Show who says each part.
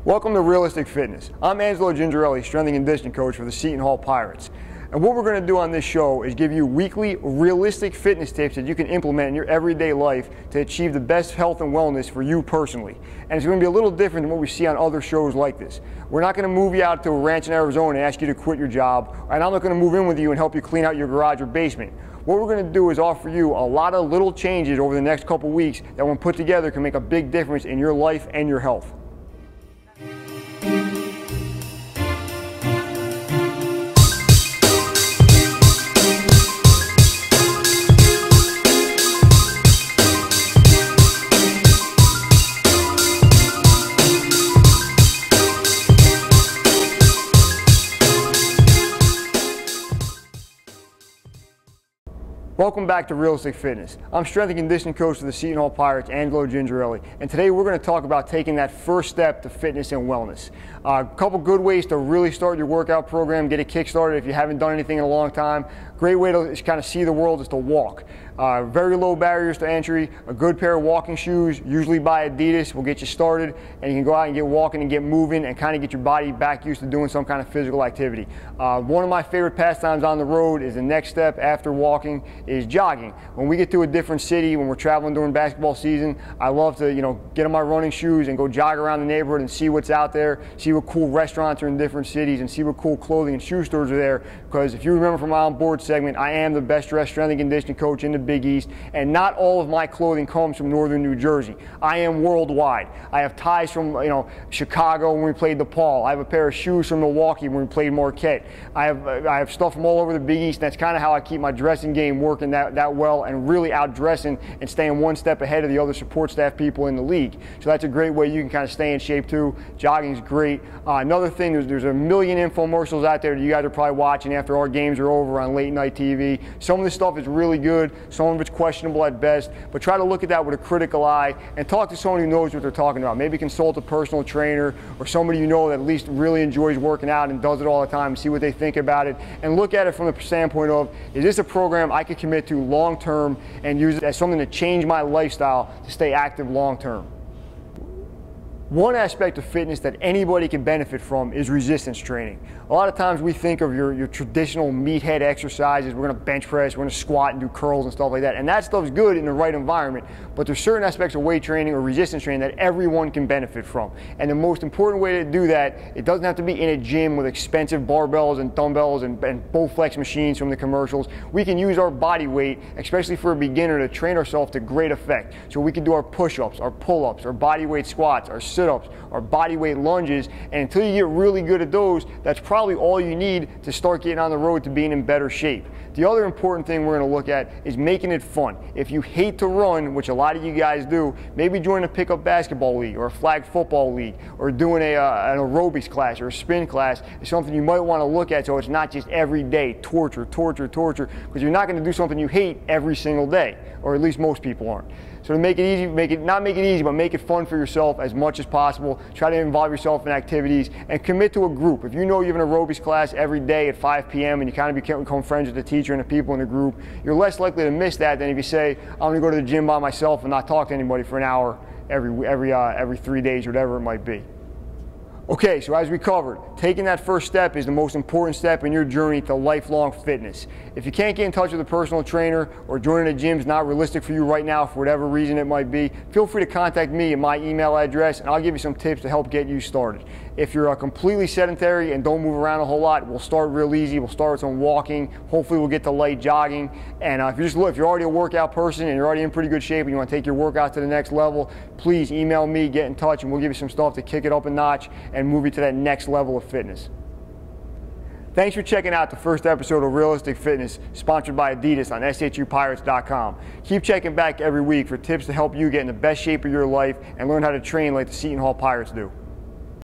Speaker 1: Welcome to Realistic Fitness. I'm Angelo Gingerelli, strength and conditioning coach for the Seton Hall Pirates. And what we're going to do on this show is give you weekly realistic fitness tips that you can implement in your everyday life to achieve the best health and wellness for you personally. And it's going to be a little different than what we see on other shows like this. We're not going to move you out to a ranch in Arizona and ask you to quit your job, and I'm not going to move in with you and help you clean out your garage or basement. What we're going to do is offer you a lot of little changes over the next couple weeks that when put together can make a big difference in your life and your health. Welcome back to Realistic Fitness. I'm strength and conditioning coach for the Seton Hall Pirates, Angelo Gingerelli, and today we're going to talk about taking that first step to fitness and wellness. A couple good ways to really start your workout program, get it kick-started if you haven't done anything in a long time. Great way to kind of see the world is to walk. Very low barriers to entry, a good pair of walking shoes, usually by Adidas, will get you started, and you can go out and get walking and get moving and kind of get your body back used to doing some kind of physical activity. One of my favorite pastimes on the road is the next step after walking is jogging. When we get to a different city, when we're traveling during basketball season, I love to get on my running shoes and go jog around the neighborhood and see what's out there, see what cool restaurants are in different cities, and see what cool clothing and shoe stores are there. Because if you remember from my on board segment, I am the best dressed strength and conditioning coach in the Big East, and not all of my clothing comes from northern New Jersey. I am worldwide. I have ties from Chicago when we played DePaul. I have a pair of shoes from Milwaukee when we played Marquette. I have stuff from all over the Big East, and that's kind of how I keep my dressing game working that well and really outdressing and staying one step ahead of the other support staff people in the league. So that's a great way you can kind of stay in shape too. Jogging's great. Another thing, there's a million infomercials out there that you guys are probably watching after our games are over on late night TV. Some of this stuff is really good, some of it's questionable at best, but try to look at that with a critical eye and talk to someone who knows what they're talking about. Maybe consult a personal trainer or somebody you know that at least really enjoys working out and does it all the time and see what they think about it, and look at it from the standpoint of, is this a program I could commit to long term and use it as something to change my lifestyle to stay active long term? One aspect of fitness that anybody can benefit from is resistance training. A lot of times we think of your traditional meathead exercises. We're going to bench press, we're going to squat and do curls and stuff like that. And that stuff's good in the right environment, but there's certain aspects of weight training or resistance training that everyone can benefit from. And the most important way to do that, it doesn't have to be in a gym with expensive barbells and dumbbells and Bowflex machines from the commercials. We can use our body weight, especially for a beginner, to train ourselves to great effect. So we can do our push-ups, our pull-ups, our body weight squats, our sit-ups, or body weight lunges, and until you get really good at those, that's probably all you need to start getting on the road to being in better shape. The other important thing we're going to look at is making it fun. If you hate to run, which a lot of you guys do, maybe join a pickup basketball league or a flag football league, or doing an aerobics class or a spin class is something you might want to look at, so it's not just every day torture, because you're not going to do something you hate every single day, or at least most people aren't. So to make it easy, not make it easy, but make it fun for yourself as much as possible. Try to involve yourself in activities and commit to a group. If you know you have an aerobics class every day at 5 p.m. and you kind of become friends with the teacher and the people in the group, you're less likely to miss that than if you say, I'm going to go to the gym by myself and not talk to anybody for an hour every 3 days, or whatever it might be. Okay, so as we covered, taking that first step is the most important step in your journey to lifelong fitness. If you can't get in touch with a personal trainer, or joining a gym is not realistic for you right now for whatever reason it might be, feel free to contact me at my email address and I'll give you some tips to help get you started. If you're completely sedentary and don't move around a whole lot, we'll start real easy. We'll start with some walking. Hopefully we'll get to light jogging. And if you're already a workout person and you're already in pretty good shape and you want to take your workout to the next level, please email me, get in touch, and we'll give you some stuff to kick it up a notch and move you to that next level of fitness. Thanks for checking out the first episode of Realistic Fitness, sponsored by Adidas on shupirates.com. Keep checking back every week for tips to help you get in the best shape of your life and learn how to train like the Seton Hall Pirates do.